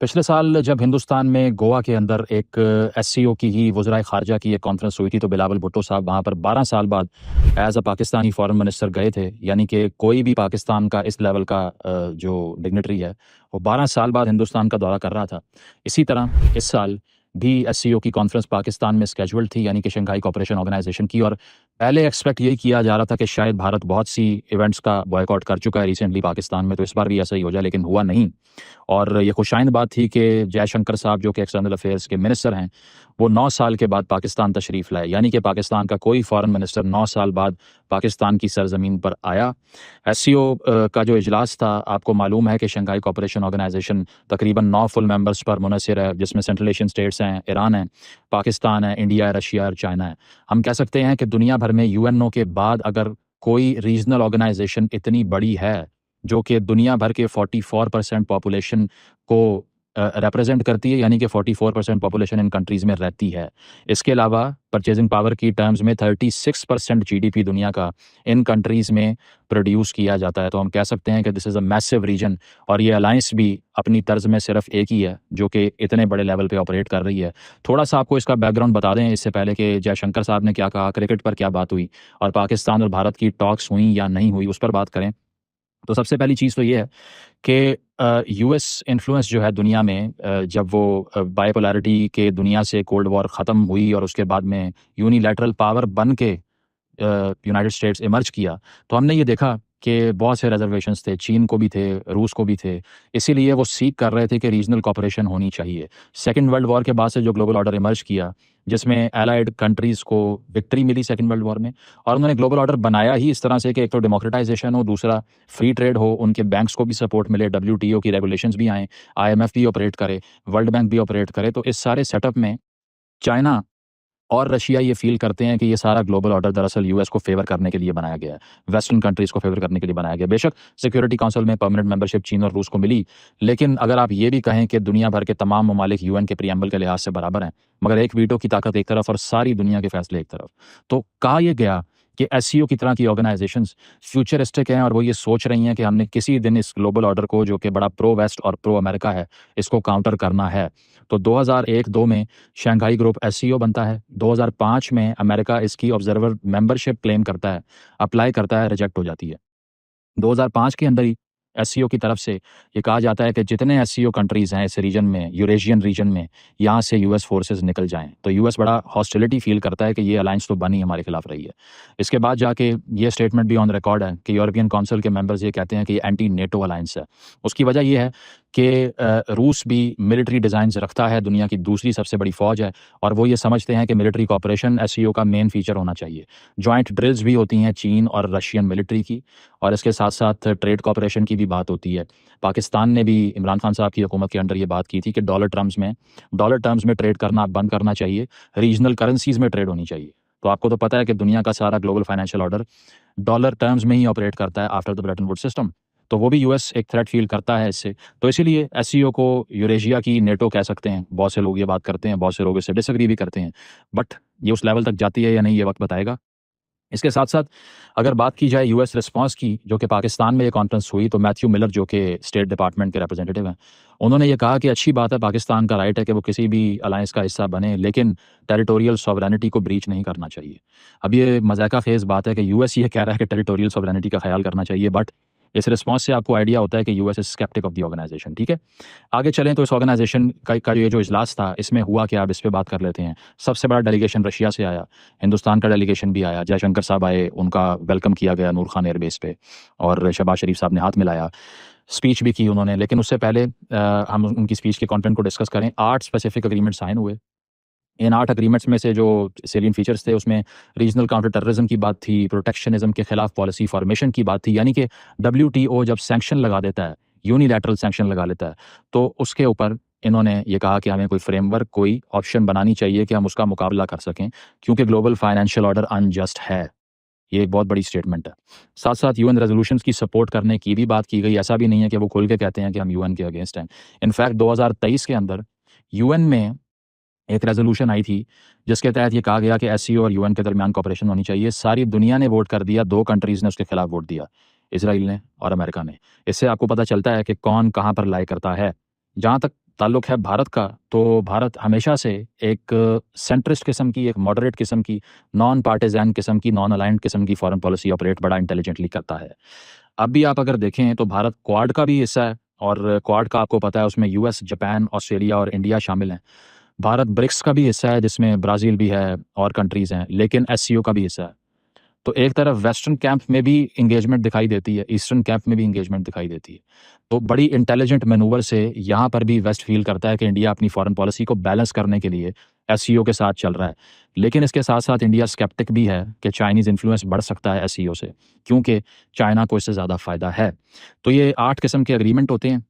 पिछले साल जब हिंदुस्तान में गोवा के अंदर एक एससीओ की ही वज़राए ख़ारजा की एक कॉन्फ्रेंस हुई थी, तो बिलावल भुट्टो साहब वहाँ पर 12 साल बाद as a Pakistani foreign minister गए थे। यानी कि कोई भी पाकिस्तान का इस लेवल का जो डिग्निटरी है, वो 12 साल बाद हिंदुस्तान का दौरा कर रहा था। इसी तरह इस साल भी एससीओ की कॉन्फ्रेंस पाकिस्तान में स्केड्यूल्ड थी, यानी कि शंघाई कोऑपरेशन ऑर्गेनाइज़ेशन की। और पहले एक्सपेक्ट यही किया जा रहा था कि शायद भारत बहुत सी इवेंट्स का बॉयकॉट कर चुका है रिसेंटली पाकिस्तान में, तो इस बार भी ऐसा ही हो जाए, लेकिन हुआ नहीं। और ये खुशाइंद बात थी कि जयशंकर साहब जो कि एक्सटर्नल अफेयर्स के मिनिस्टर हैं, वो 9 साल के बाद पाकिस्तान तशरीफ़ लाए। यानी कि पाकिस्तान का कोई फ़ॉरेन मिनिस्टर 9 साल बाद पाकिस्तान की सरज़मीन पर आया। एससीओ का जो इजलास था, आपको मालूम है कि शंघाई कोऑपरेशन ऑर्गेनाइज़ेशन तकरीबन 9 फुल मेंबर्स पर मुनहसर है, जिसमें सेंट्रल एशियन स्टेट्स हैं, ईरान है, पाकिस्तान है, इंडिया है, रशिया और चाइना है। हम कह सकते हैं कि दुनिया भर में यूएनओ के बाद अगर कोई रीजनल ऑर्गेनाइजेशन इतनी बड़ी है, जो कि दुनिया भर के 44% पॉपुलेशन को रिप्रेजेंट करती है, यानी कि 44% पॉपुलेशन इन कंट्रीज़ में रहती है। इसके अलावा परचेजिंग पावर की टर्म्स में 36% जीडीपी दुनिया का इन कंट्रीज़ में प्रोड्यूस किया जाता है। तो हम कह सकते हैं कि this is a massive region. और ये अलायंस भी अपनी तर्ज में सिर्फ एक ही है जो कि इतने बड़े लेवल पे ऑपरेट कर रही है। थोड़ा सा आपको इसका बैकग्राउंड बता दें इससे पहले कि जयशंकर साहब ने क्या कहा, क्रिकेट पर क्या बात हुई, और पाकिस्तान और भारत की टॉक्स हुई या नहीं हुई, उस पर बात करें। तो सबसे पहली चीज़ तो ये है कि यूएस इन्फ्लुएंस जो है दुनिया में, जब वो बाइपोलैरिटी के दुनिया से कोल्ड वॉर ख़त्म हुई और उसके बाद में यूनिलैटरल पावर बन के यूनाइटेड स्टेट्स इमर्ज किया, तो हमने ये देखा कि बहुत से रिजर्वेशंस थे, चीन को भी थे, रूस को भी थे। इसीलिए वो सीक कर रहे थे कि रीजनल कोऑपरेशन होनी चाहिए। सेकंड वर्ल्ड वॉर के बाद से जो ग्लोबल ऑर्डर इमर्ज किया, जिसमें एलाइड कंट्रीज़ को विक्ट्री मिली सेकंड वर्ल्ड वॉर में, और उन्होंने ग्लोबल ऑर्डर बनाया ही इस तरह से कि एक तो डेमोक्रेटाइजेशन हो, दूसरा फ्री ट्रेड हो, उनके बैंक्स को भी सपोर्ट मिले, डब्ल्यूटीओ की रेगुलेशंस भी आएँ, आईएमएफ भी ऑपरेट करे, वर्ल्ड बैंक भी ऑपरेट करे। तो इस सारे सेटअप में चाइना और रशिया ये फ़ील करते हैं कि ये सारा ग्लोबल ऑर्डर दरअसल यूएस को फ़ेवर करने के लिए बनाया गया है, वेस्टर्न कंट्रीज़ को फ़ेवर करने के लिए बनाया गया है। बेशक सिक्योरिटी काउंसिल में परमानेंट मेंबरशिप चीन और रूस को मिली, लेकिन अगर आप ये भी कहें कि दुनिया भर के तमाम ममालिक यूएन के प्रीएम्बल के लिहाज से बराबर हैं, मगर एक वीटो की ताकत एक तरफ और सारी दुनिया के फैसले एक तरफ। तो कहा यह गया कि एससीओ की तरह की ऑर्गेनाइजेशंस फ्यूचरिस्टिक हैं और वो ये सोच रही हैं कि हमने किसी दिन इस ग्लोबल ऑर्डर को, जो कि बड़ा प्रो वेस्ट और प्रो अमेरिका है, इसको काउंटर करना है। तो 2001-2 में शंघाई ग्रुप एससीओ बनता है। 2005 में अमेरिका इसकी ऑब्जर्वर मेंबरशिप क्लेम करता है, अप्लाई करता है, रिजेक्ट हो जाती है। 2005 के अंदर ही एससीओ की तरफ से ये कहा जाता है कि जितने एससीओ कंट्रीज़ हैं इस रीजन में, यूरेशियन रीजन में, यहाँ से यूएस फोर्सेस निकल जाएं। तो यूएस बड़ा हॉस्टिलिटी फील करता है कि ये अलायंस तो बनी हमारे खिलाफ रही है। इसके बाद जाके ये स्टेटमेंट भी ऑन रिकॉर्ड है कि यूरोपियन काउंसिल के मेंबर्स ये कहते हैं कि ये एंटी नेटो अलायंस है। उसकी वजह ये है कि रूस भी मिलिट्री डिज़ाइंस रखता है, दुनिया की दूसरी सबसे बड़ी फ़ौज है, और वो ये समझते हैं कि मिलिट्री कोऑपरेशन एससीओ का मेन फीचर होना चाहिए। जॉइंट ड्रिल्स भी होती हैं चीन और रशियन मिलिट्री की, और इसके साथ साथ ट्रेड कोऑपरेशन की भी बात होती है। पाकिस्तान ने भी इमरान खान साहब की हुकूमत के अंडर ये बात की थी कि डॉलर टर्म्स में ट्रेड करना बंद करना चाहिए, रीजनल करेंसीज में ट्रेड होनी चाहिए। तो आपको तो पता है कि दुनिया का सारा global financial order dollar terms में ही ऑपरेट करता है after the Bretton Woods system. तो वो भी यूएस एक थ्रेट फील करता है इससे। तो इसीलिए एससीओ को यूरेशिया की नेटो कह सकते हैं। बहुत से लोग ये बात करते हैं, बहुत से लोग इससे डिसएग्री भी करते हैं, बट ये उस लेवल तक जाती है या नहीं, ये वक्त बताएगा। इसके साथ साथ अगर बात की जाए यूएस रिस्पांस की, जो कि पाकिस्तान में ये कॉन्फ्रेंस हुई, तो मैथ्यू मिलर जो कि स्टेट डिपार्टमेंट के रिप्रेजेंटेटिव हैं, उन्होंने ये कहा कि अच्छी बात है, पाकिस्तान का राइट है कि वो किसी भी अलायंस का हिस्सा बने, लेकिन टेरिटोरियल सॉवरेनिटी को ब्रीच नहीं करना चाहिए। अब ये मज़ाका खेज़ बात है कि यूएस ये कह रहा है कि टेरिटोरियल सॉवरेनिटी का ख्याल करना चाहिए, बट इस रिस्पांस से आपको आइडिया होता है कि US is sceptic of the organisation. ठीक है, आगे चलें तो इस ऑर्गेनाइजेशन का ये जो इजलास था, इसमें हुआ क्या, अब इस पर बात कर लेते हैं। सबसे बड़ा डेलीगेशन रशिया से आया, हिंदुस्तान का डेलीगेशन भी आया, जयशंकर साहब आए, उनका वेलकम किया गया नूर खान एयरबेस पे, और शहबाज शरीफ साहब ने हाथ मिलाया, स्पीच भी की उन्होंने। लेकिन उससे पहले हम उनकी स्पीच के कंटेंट को डिस्कस करें। 8 स्पेसिफिक एग्रीमेंट साइन हुए। इन 8 एग्रीमेंट्स में से जो सेलियंट फीचर्स थे, उसमें रीजनल काउंटर टेररिज्म की बात थी, प्रोटेक्शनिज्म के खिलाफ पॉलिसी फॉर्मेशन की बात थी। यानी कि डब्ल्यूटीओ जब सैंक्शन लगा देता है, यूनिलैटरल सैंक्शन लगा लेता है, तो उसके ऊपर इन्होंने ये कहा कि हमें कोई फ्रेमवर्क, कोई ऑप्शन बनानी चाहिए कि हम उसका मुकाबला कर सकें, क्योंकि ग्लोबल फाइनेंशियल ऑर्डर अनजस्ट है। ये एक बहुत बड़ी स्टेटमेंट है। साथ साथ यूएन रेजोल्यूशंस की सपोर्ट करने की भी बात की गई। ऐसा भी नहीं है कि वो खुल के कहते हैं कि हम यूएन के अगेंस्ट हैं। इनफैक्ट 2023 के अंदर यूएन में एक रेजोल्यूशन आई थी, जिसके तहत ये कहा गया कि एससीओ और यूएन के दरमियान कोऑपरेशन होनी चाहिए। सारी दुनिया ने वोट कर दिया, 2 कंट्रीज़ ने उसके खिलाफ वोट दिया, इसराइल ने और अमेरिका ने। इससे आपको पता चलता है कि कौन कहाँ पर लाई करता है। जहाँ तक ताल्लुक़ है भारत का, तो भारत हमेशा से एक सेंट्रिस्ट किस्म की, एक मॉडरेट किस्म की, नॉन पार्टिज़न किस्म की, नॉन अलाइन्ड किस्म की फ़ॉरेन पॉलिसी ऑपरेट बड़ा इंटेलिजेंटली करता है। अब भी आप अगर देखें तो भारत क्वाड का भी हिस्सा है, और क्वाड का आपको पता है उसमें यूएस, जापान, ऑस्ट्रेलिया और इंडिया शामिल हैं। भारत ब्रिक्स का भी हिस्सा है जिसमें ब्राज़ील भी है और कंट्रीज़ हैं, लेकिन एससीओ का भी हिस्सा है। तो एक तरफ वेस्टर्न कैंप में भी एंगेजमेंट दिखाई देती है, ईस्टर्न कैंप में भी एंगेजमेंट दिखाई देती है। तो बड़ी इंटेलिजेंट मैनूवर से यहाँ पर भी वेस्ट फील करता है कि इंडिया अपनी फॉरेन पॉलिसी को बैलेंस करने के लिए एससीओ के साथ चल रहा है। लेकिन इसके साथ-साथ इंडिया स्केप्टिक भी है कि चाइनीज़ इन्फ्लुएंस बढ़ सकता है एससीओ से, क्योंकि चाइना को इससे ज़्यादा फ़ायदा है। तो ये 8 किस्म के एग्रीमेंट होते हैं,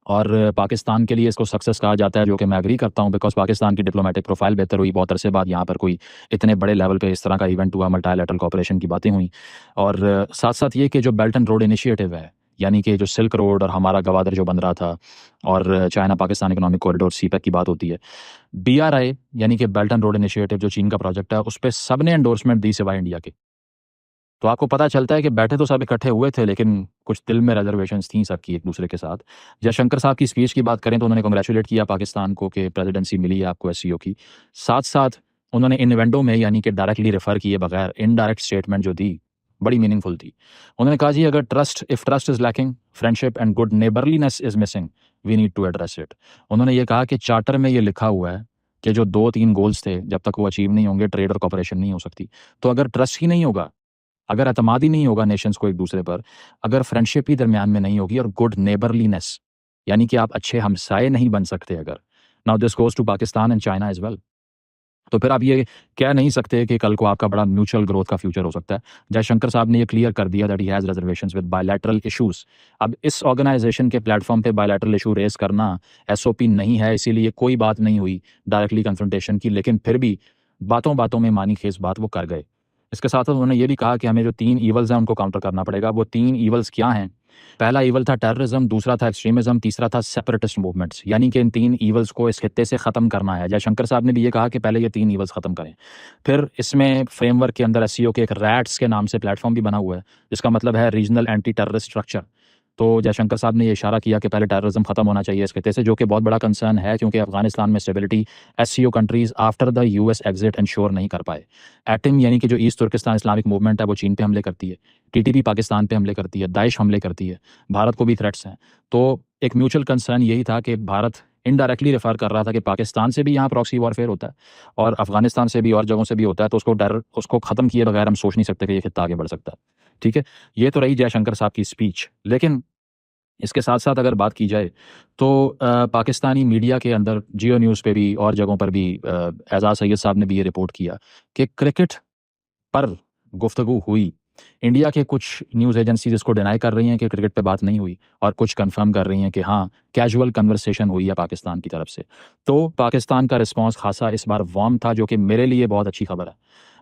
और पाकिस्तान के लिए इसको सक्सेस कहा जाता है, जो कि मैं एग्री करता हूँ, बिकॉज़ पाकिस्तान की डिप्लोमेटिक प्रोफाइल बेहतर हुई। बहुत अरसे बाद यहाँ पर कोई इतने बड़े लेवल पे इस तरह का इवेंट हुआ, मल्टीलैटरल कोऑपरेशन की बातें हुई। और साथ-साथ ये कि जो बेल्ट एंड रोड इनिशिएटिव है, यानी कि जो सिल्क रोड और हमारा गवादर जो बन रहा था, और China Pakistan economic corridor CPEC की बात होती है। बीआरआई यानी कि बेल्ट एंड रोड इनिशिएटिव जो चीन का प्रोजेक्ट है, उस पे सबने एंडोर्समेंट दी सिवाय इंडिया के। तो आपको पता चलता है कि बैठे तो सब इकट्ठे हुए थे, लेकिन कुछ दिल में रिजर्वेशंस थी सबकी एक-दूसरे के साथ। जयशंकर साहब की स्पीच की बात करें तो उन्होंने कांग्रेचुलेट किया पाकिस्तान को कि प्रेसिडेंसी मिली है आपको एससीओ की। साथ-साथ उन्होंने इन्वेंडो में, यानी कि डायरेक्टली रेफर किए बगैर इनडायरेक्ट स्टेटमेंट जो दी, बड़ी मीनिंगफुल थी। उन्होंने कहा जी अगर if trust is lacking, friendship and good neighbourliness is missing, we need to address it. उन्होंने ये कहा कि चार्टर में ये लिखा हुआ है कि जो 2-3 गोल्स थे, जब तक वो अचीव नहीं होंगे, ट्रेड और कोऑपरेशन नहीं हो सकती। तो अगर ट्रस्ट ही नहीं होगा, अगर एतमाद ही नहीं होगा नेशंस को एक-दूसरे पर, अगर फ्रेंडशिप ही दरमियान में नहीं होगी, और गुड नेबरलीनेस, यानी कि आप अच्छे हमसाये नहीं बन सकते अगर। Now this goes to Pakistan and China as well. तो फिर आप ये कह नहीं सकते कि कल को आपका बड़ा म्यूचुअल ग्रोथ का फ्यूचर हो सकता है। जयशंकर साहब ने ये क्लियर कर दिया that he has reservations with bilateral issues. अब इस ऑर्गेनाइज़ेशन के प्लेटफ़ॉर्म पे बायलैटरल इश्यू रेज़ करना एसओपी नहीं है, इसीलिए कोई बात नहीं हुई डायरेक्टली कन्फ्रंटेशन की, लेकिन फिर भी बातों-बातों में मानी खेस बात वो कर गए। इसके साथ-साथ उन्होंने ये भी कहा कि हमें जो 3 ईवल्स हैं उनको काउंटर करना पड़ेगा। वो 3 ईवल्स क्या हैं? पहला ईवल था टेररिज्म, दूसरा था एक्सट्रीमिज़्म, तीसरा था सेपरेटिस्ट मूवमेंट्स, यानी कि इन 3 ईवल्स को इस खित्ते से ख़त्म करना है। जयशंकर साहब ने भी ये कहा कि पहले ये 3 ईवल्स ख़त्म करें। फिर इसमें फ्रेमवर्क के अंदर एससीओ के एक रैट्स के नाम से प्लेटफ़ॉर्म भी बना हुआ है, जिसका मतलब है रीजनल एंटी टेररिस्ट स्ट्रक्चर। तो जयशंकर साहब ने ये इशारा किया कि पहले टेररिज्म ख़त्म होना चाहिए इस खित्ते से, जो कि बहुत बड़ा कंसर्न है, क्योंकि अफ़गानिस्तान में stability SCO countries after the US exit ensure नहीं कर पाए। एटम यानी कि जो ईस्ट तुर्किस्तान इस्लामिक मूवमेंट है, वो चीन पे हमले करती है, टीटीपी पाकिस्तान पे हमले करती है, दाइश हमले करती है, भारत को भी थ्रेट्स हैं। तो एक म्यूचुअल कंसर्न यही था कि भारत इनडायरेक्टली रेफ़र कर रहा था कि पाकिस्तान से भी यहाँ प्रॉक्सी वॉरफेयर होता है, और अफ़गानिस्तान से भी और जगहों से भी होता है, तो उसको ख़त्म किए बगैर हम सोच नहीं सकते कि ये खित्ता आगे बढ़ सकता है। ठीक है? ये तो रही जयशंकर साहब की स्पीच। लेकिन इसके साथ-साथ अगर बात की जाए तो पाकिस्तानी मीडिया के अंदर जियो न्यूज़ पे भी और जगहों पर भी एजाज़ सैयद साहब ने भी ये रिपोर्ट किया कि क्रिकेट पर गुफ्तगू हुई। इंडिया के कुछ न्यूज़ एजेंसीज़ इसको डिनाई कर रही हैं कि क्रिकेट पे बात नहीं हुई, और कुछ कन्फर्म कर रही हैं कि हाँ, कैजुअल कन्वर्सेशन हुई है पाकिस्तान की तरफ से। तो पाकिस्तान का रिस्पॉन्स ख़ासा इस बार वार्म था, जो कि मेरे लिए बहुत अच्छी खबर है।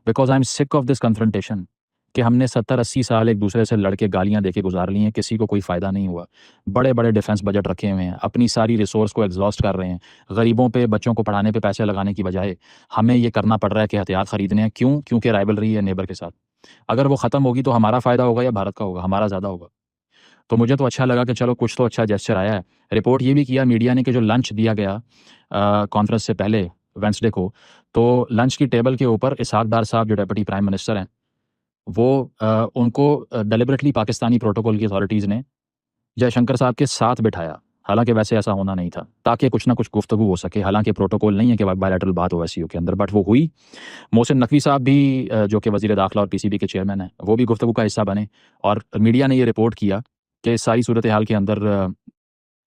Because I am sick of this confrontation कि हमने 70-80 साल एक-दूसरे से लड़ के गालियाँ दे के गुज़ार ली हैं, किसी को कोई फ़ायदा नहीं हुआ। बड़े-बड़े डिफेंस बजट रखे हुए हैं, अपनी सारी रिसोर्स को एग्ज़ॉस्ट कर रहे हैं। गरीबों पे, बच्चों को पढ़ाने पे पैसे लगाने की बजाय हमें ये करना पड़ रहा है कि हथियार खरीदने हैं। क्यों? क्योंकि राइवलरी है नेबर के साथ। अगर वो ख़त्म होगी तो हमारा फ़ायदा होगा या भारत का होगा? हमारा ज़्यादा होगा। तो मुझे तो अच्छा लगा कि चलो कुछ तो अच्छा जेस्चर आया है। रिपोर्ट ये भी किया मीडिया ने कि जो लंच दिया गया कॉन्फ्रेंस से पहले वेडनेसडे को, तो लंच की टेबल के ऊपर इसहाक डार साहब जो डेप्यूटी प्राइम मिनिस्टर हैं, वो उनको डेलिबरेटली पाकिस्तानी प्रोटोकॉल की अथॉरिटीज़ ने जयशंकर साहब के साथ बिठाया। हालाँकि वैसे ऐसा होना नहीं था, ताकि कुछ ना कुछ गुफ्तगू हो सके। हालाँकि प्रोटोकॉल नहीं है कि बायलैटरल बात हो एससीओ के अंदर, बट वो हुई। मोहसिन नकवी साहब भी जो कि वज़ीर दाखिला और पीसीबी के चेयरमैन हैं, वो भी गुफ्तगू का हिस्सा बने, और मीडिया ने ये रिपोर्ट किया कि इस सारी सूरत हाल के अंदर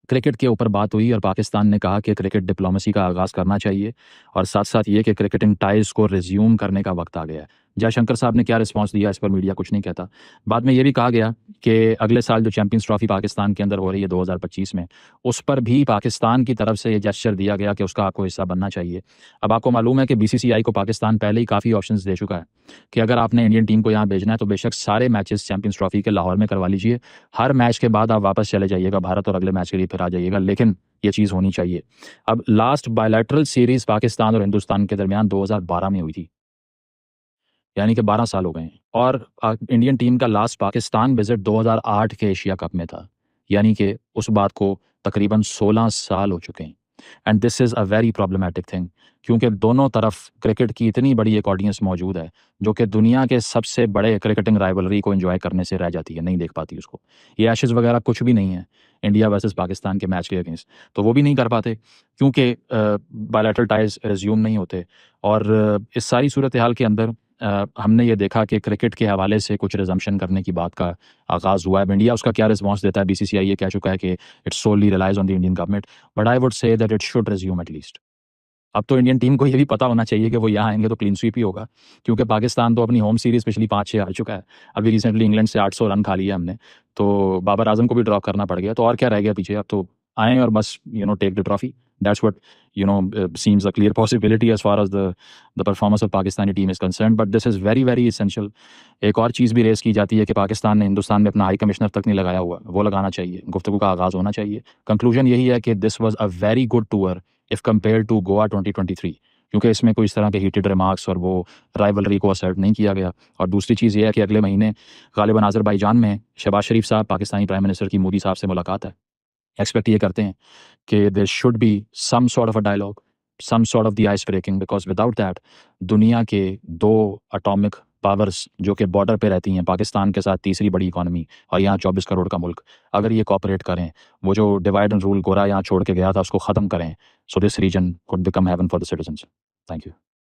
क्रिकेट के ऊपर बात हुई, और पाकिस्तान ने कहा कि क्रिकेट डिप्लोमेसी का आगाज़ करना चाहिए, और साथ-साथ ये कि क्रिकेटिंग टाइज़ को रिज़्यूम करने का वक़्त आ गया है। जयशंकर साहब ने क्या रिस्पॉन्स दिया, इस पर मीडिया कुछ नहीं कहता। बाद में ये भी कहा गया कि अगले साल जो चैंपियंस ट्रॉफ़ी पाकिस्तान के अंदर हो रही है 2025 में, उस पर भी पाकिस्तान की तरफ से ये जेस्चर दिया गया कि उसका आपको हिस्सा बनना चाहिए। अब आपको मालूम है कि बीसीसीआई को पाकिस्तान पहले ही काफ़ी ऑप्शंस दे चुका है कि अगर आपने इंडियन टीम को यहाँ भेजना है तो बेशक सारे मैचेस चैंपियंस ट्रॉफ़ी के लाहौर में करवा लीजिए। हर मैच के बाद आप वापस चले जाइएगा भारत, और अगले मैच के लिए फिर आ जाइएगा, लेकिन ये चीज़ होनी चाहिए। अब लास्ट बायलैटरल सीरीज़ पाकिस्तान और हिंदुस्तान के दरमियान 2012 में हुई थी, यानी कि 12 साल हो गए हैं, और इंडियन टीम का लास्ट पाकिस्तान विज़िट 2008 के एशिया कप में था, यानी कि उस बात को तकरीबन 16 साल हो चुके हैं। And this is a very problematic thing, क्योंकि दोनों तरफ क्रिकेट की इतनी बड़ी एक ऑडियंस मौजूद है जो कि दुनिया के सबसे बड़े क्रिकेटिंग राइवलरी को एंजॉय करने से रह जाती है, नहीं देख पाती उसको। ये एशेज़ वगैरह कुछ भी नहीं है इंडिया वर्सेस पाकिस्तान के मैच के अगेंस्ट, तो वो भी नहीं कर पाते क्योंकि बायलैटरल टाइज रिज्यूम नहीं होते। और इस सारी सूरत हाल के अंदर हमने ये देखा कि क्रिकेट के हवाले से कुछ रिजम्पशन करने की बात का आगाज़ हुआ है। अब इंडिया उसका क्या रिस्पॉन्स देता है, बीसीसीआई ये कह चुका है कि it's solely relies on the Indian government, but I would say that it should resume at least. अब तो इंडियन टीम को ये भी पता होना चाहिए कि वो यहाँ आएंगे तो क्लीन स्वीप ही होगा, क्योंकि पाकिस्तान तो अपनी होम सीरीज़ पिछली 5-6 हार चुका है। अभी रिसेंटली इंग्लैंड से 800 रन खा लिया हमने, तो बाबर आजम को भी ड्रॉप करना पड़ गया, तो और क्या रह गया पीछे। अब तो आएँ और बस take the trophy, that's what seems a clear possibility as far as the performance of Pakistani team is concern, but this is very very essential. एक और चीज़ भी रेज़ की जाती है कि पाकिस्तान ने हिंदुस्तान में अपना हाई कमिश्नर तक नहीं लगाया हुआ, वो लगाना चाहिए, गुफ्तगू का आगाज़ होना चाहिए। कंक्लूजन यही है कि this was a very good tour if compare to Goa 2023, क्योंकि इसमें कोई इस तरह के हीटेड रिमार्क्स और वो राइवलरी को असर्ट नहीं किया गया। और दूसरी चीज़ ये है कि अगले महीने गालिबन आज़रबाईजान में शहबाज शरीफ साहब, पाकिस्तानी प्राइम मिनिस्टर की मोदी साहब से मुलाकात है। एक्सपेक्ट ये करते हैं कि there should be some sort of a dialogue, some sort of the ice breaking, because without that दुनिया के 2 एटॉमिक पावर्स जो कि बॉर्डर पे रहती हैं, पाकिस्तान के साथ तीसरी बड़ी इकॉनमी और यहाँ 24 करोड़ का मुल्क, अगर ये कॉपरेट करें, वो जो डिवाइड एंड रूल गोरा यहाँ छोड़ के गया था उसको ख़त्म करें, so this region could become haven for the citizens. Thank you.